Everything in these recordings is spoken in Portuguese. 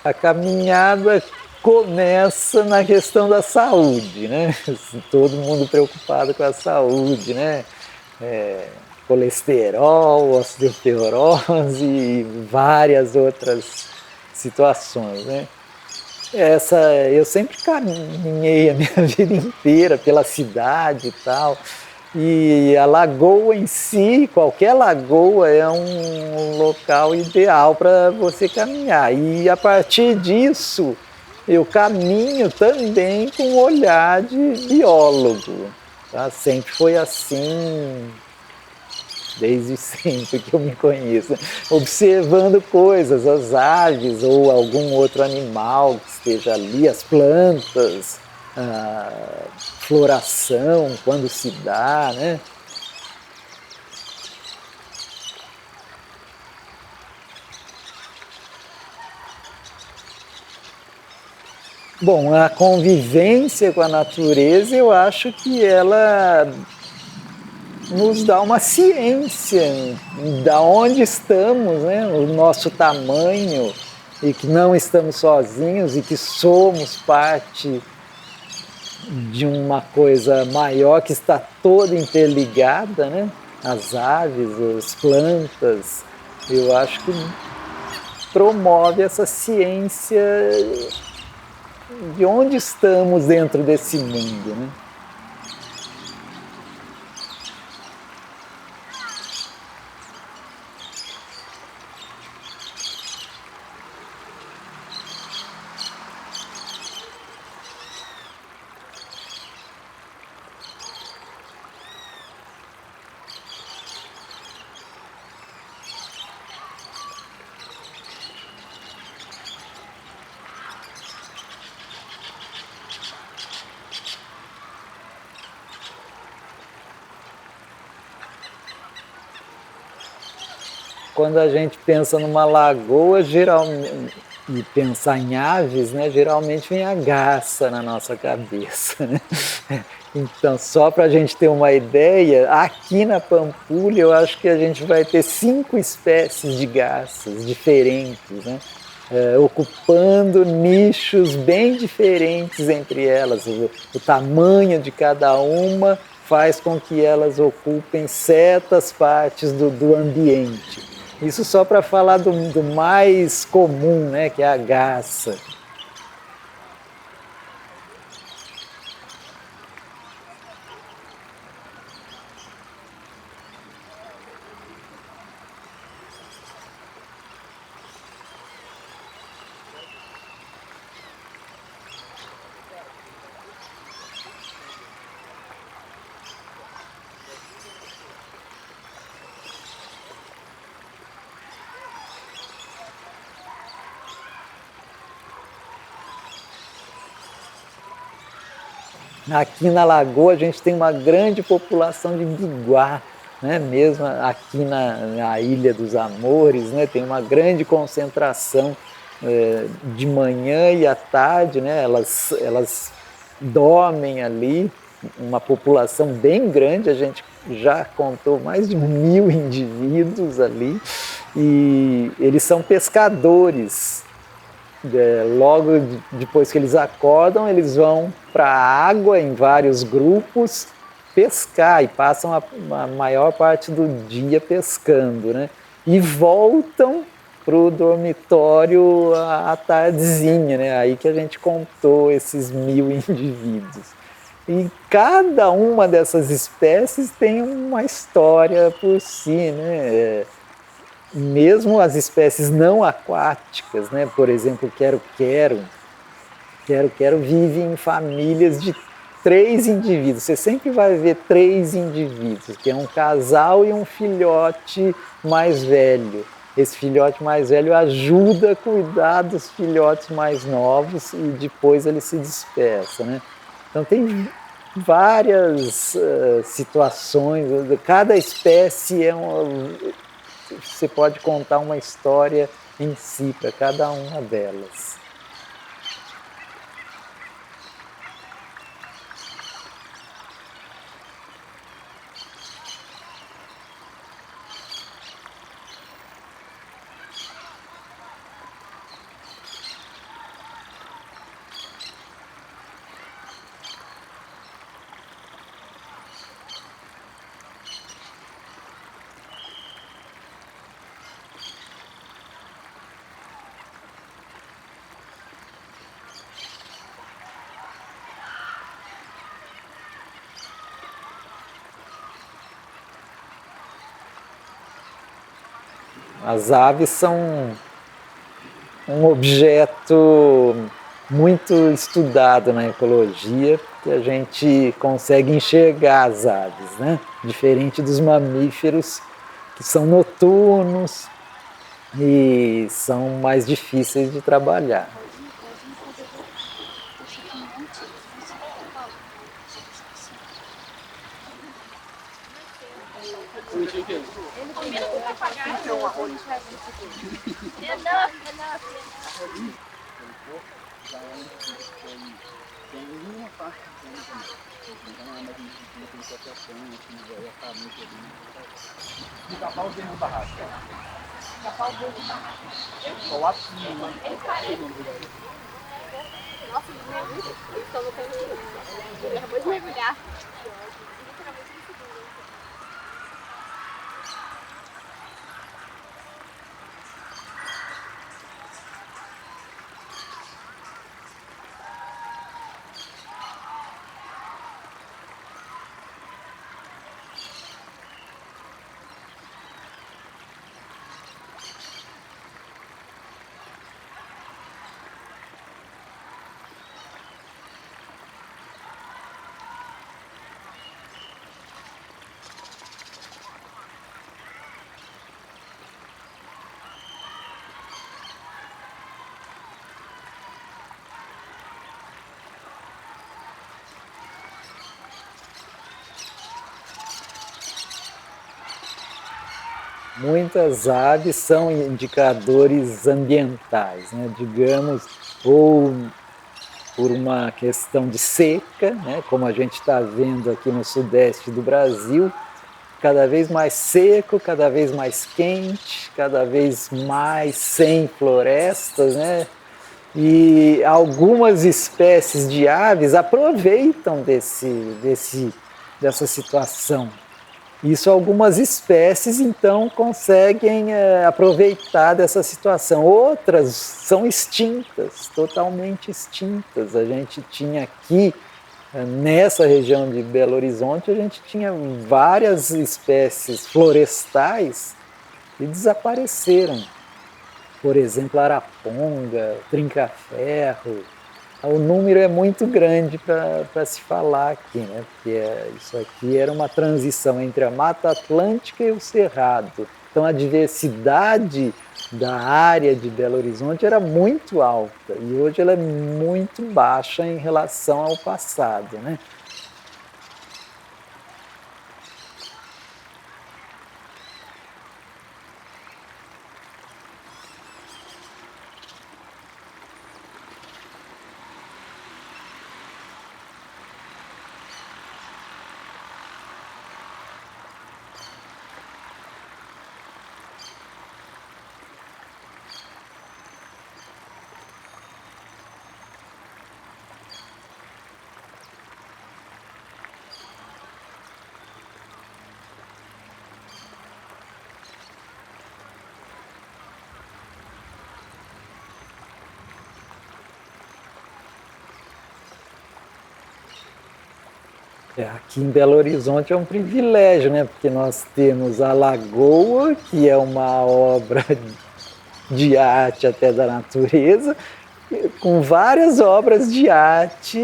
A caminhada começa na questão da saúde, né? Todo mundo preocupado com a saúde, né? Colesterol, osteoporose e várias outras situações, né? Eu sempre caminhei a minha vida inteira pela cidade e tal, e a lagoa em si, qualquer lagoa é um local ideal para você caminhar. E a partir disso, eu caminho também com um olhar de biólogo. Tá? Sempre foi assim, desde sempre que eu me conheço, observando coisas, as aves ou algum outro animal que esteja ali, as plantas, a floração, quando se dá, né? Bom, a convivência com a natureza, eu acho que ela nos dá uma ciência da onde estamos, né? O nosso tamanho, e que não estamos sozinhos e que somos parte de uma coisa maior que está toda interligada, né? As aves, as plantas, eu acho que promove essa ciência de onde estamos dentro desse mundo, né? Quando a gente pensa numa lagoa, geralmente, e pensar em aves, né, geralmente vem a garça na nossa cabeça, né? Então, só para a gente ter uma ideia, aqui na Pampulha eu acho que a gente vai ter 5 espécies de garças diferentes, né? Ocupando nichos bem diferentes entre elas. O tamanho de cada uma faz com que elas ocupem certas partes do ambiente. Isso só para falar do mais comum, né, que é a garça. Aqui na Lagoa a gente tem uma grande população de biguá, né? Mesmo aqui na Ilha dos Amores, né? Tem uma grande concentração de manhã e à tarde, né? Elas dormem ali, uma população bem grande, a gente já contou mais de 1.000 indivíduos ali, e eles são pescadores. Logo depois que eles acordam, eles vão para a água em vários grupos pescar e passam a maior parte do dia pescando, né? E voltam para o dormitório à tardezinha, né? Aí que a gente contou esses 1.000 indivíduos. E cada uma dessas espécies tem uma história por si, né? Mesmo as espécies não aquáticas, né? Por exemplo, quero-quero vive em famílias de 3 indivíduos. Você sempre vai ver 3 indivíduos, que é um casal e um filhote mais velho. Esse filhote mais velho ajuda a cuidar dos filhotes mais novos e depois ele se dispersa, né? Então tem várias situações, cada espécie você pode contar uma história em si para cada uma delas. As aves são um objeto muito estudado na ecologia, que a gente consegue enxergar as aves, né? Diferente dos mamíferos, que são noturnos e são mais difíceis de trabalhar. Nossa, ele é muito. Ele falou pra mim. Ele acabou de mergulhar. Muitas aves são indicadores ambientais, né? Digamos, ou por uma questão de seca, né? Como a gente está vendo aqui no sudeste do Brasil, cada vez mais seco, cada vez mais quente, cada vez mais sem florestas, né? E algumas espécies de aves aproveitam dessa situação. Isso algumas espécies, então, conseguem aproveitar dessa situação. Outras são extintas, totalmente extintas. A gente tinha aqui, nessa região de Belo Horizonte, a gente tinha várias espécies florestais que desapareceram. Por exemplo, a araponga, o trinca-ferro. O número é muito grande para se falar aqui, né? Porque isso aqui era uma transição entre a Mata Atlântica e o Cerrado. Então a diversidade da área de Belo Horizonte era muito alta e hoje ela é muito baixa em relação ao passado, né? Aqui em Belo Horizonte é um privilégio, né? Porque nós temos a Lagoa, que é uma obra de arte até da natureza, com várias obras de arte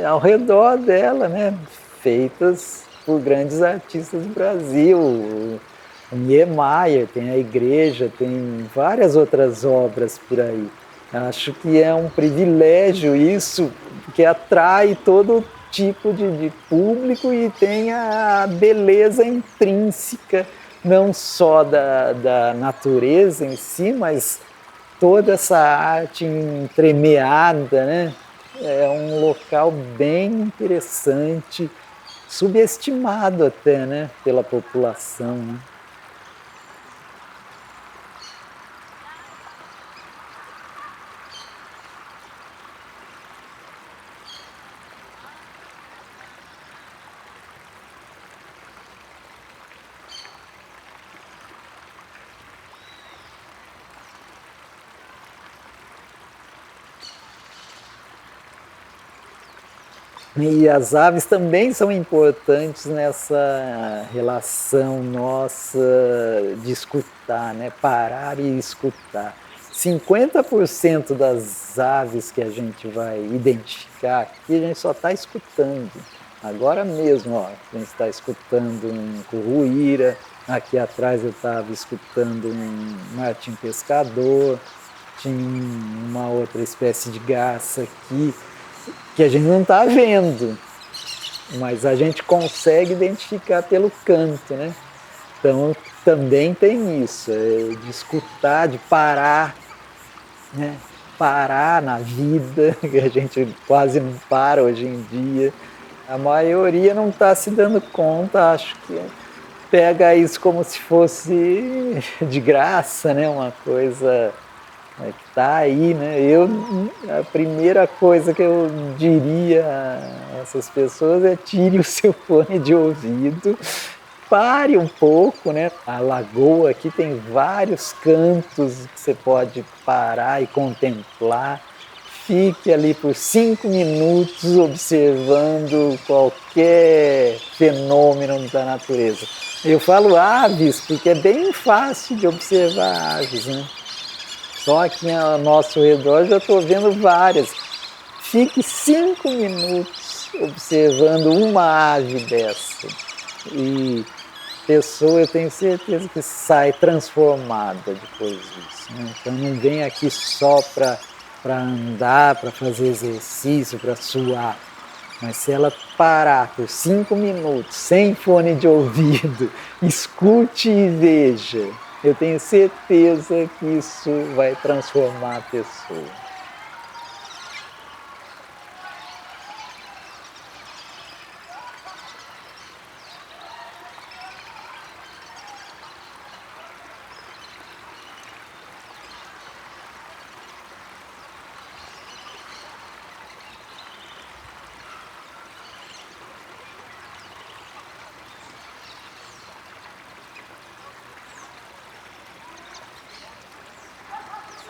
ao redor dela, né? Feitas por grandes artistas do Brasil. O Niemeyer, tem a igreja, tem várias outras obras por aí. Acho que é um privilégio isso, porque atrai todo tipo de público e tem a beleza intrínseca, não só da natureza em si, mas toda essa arte entremeada, né? É um local bem interessante, subestimado até, né, pela população, né? E as aves também são importantes nessa relação nossa de escutar, né? Parar e escutar. 50% das aves que a gente vai identificar aqui, a gente só está escutando. Agora mesmo, ó, a gente está escutando um curruíra, aqui atrás eu estava escutando um martim pescador, tinha uma outra espécie de garça aqui, que a gente não está vendo, mas a gente consegue identificar pelo canto, né? Então também tem isso, de escutar, de parar, né? Parar na vida, que a gente quase não para hoje em dia. A maioria não está se dando conta, acho que pega isso como se fosse de graça, né? Uma coisa que está aí, né? A primeira coisa que eu diria a essas pessoas é: tire o seu fone de ouvido, pare um pouco, né? A lagoa aqui tem vários cantos que você pode parar e contemplar. Fique ali por 5 minutos observando qualquer fenômeno da natureza. Eu falo aves porque é bem fácil de observar aves, né? Só aqui ao nosso redor já estou vendo várias. Fique 5 minutos observando uma ave dessa. E pessoa, eu tenho certeza que sai transformada depois disso, né? Então não vem aqui só para andar, para fazer exercício, para suar. Mas se ela parar por 5 minutos, sem fone de ouvido, escute e veja, eu tenho certeza que isso vai transformar a pessoa.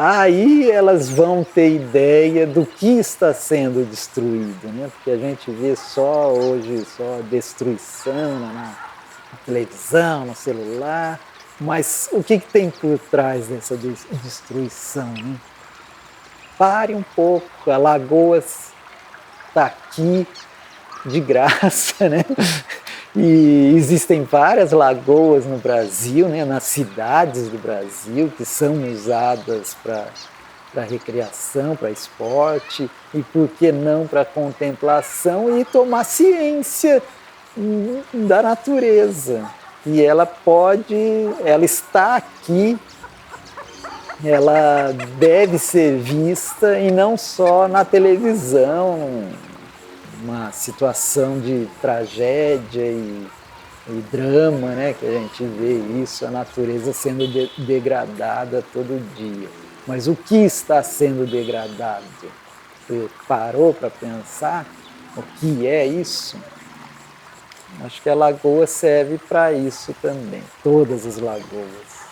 Aí elas vão ter ideia do que está sendo destruído, né? Porque a gente vê só hoje só destruição na televisão, no celular, mas o que tem por trás dessa destruição, né? Pare um pouco, a lagoa está aqui de graça, né? E existem várias lagoas no Brasil, né, nas cidades do Brasil, que são usadas para recreação, para esporte, e por que não para contemplação e tomar ciência da natureza. E ela está aqui, ela deve ser vista e não só na televisão, uma situação de tragédia e drama, né? Que a gente vê isso, a natureza sendo degradada todo dia. Mas o que está sendo degradado? Você parou para pensar o que é isso? Acho que a lagoa serve para isso também, todas as lagoas.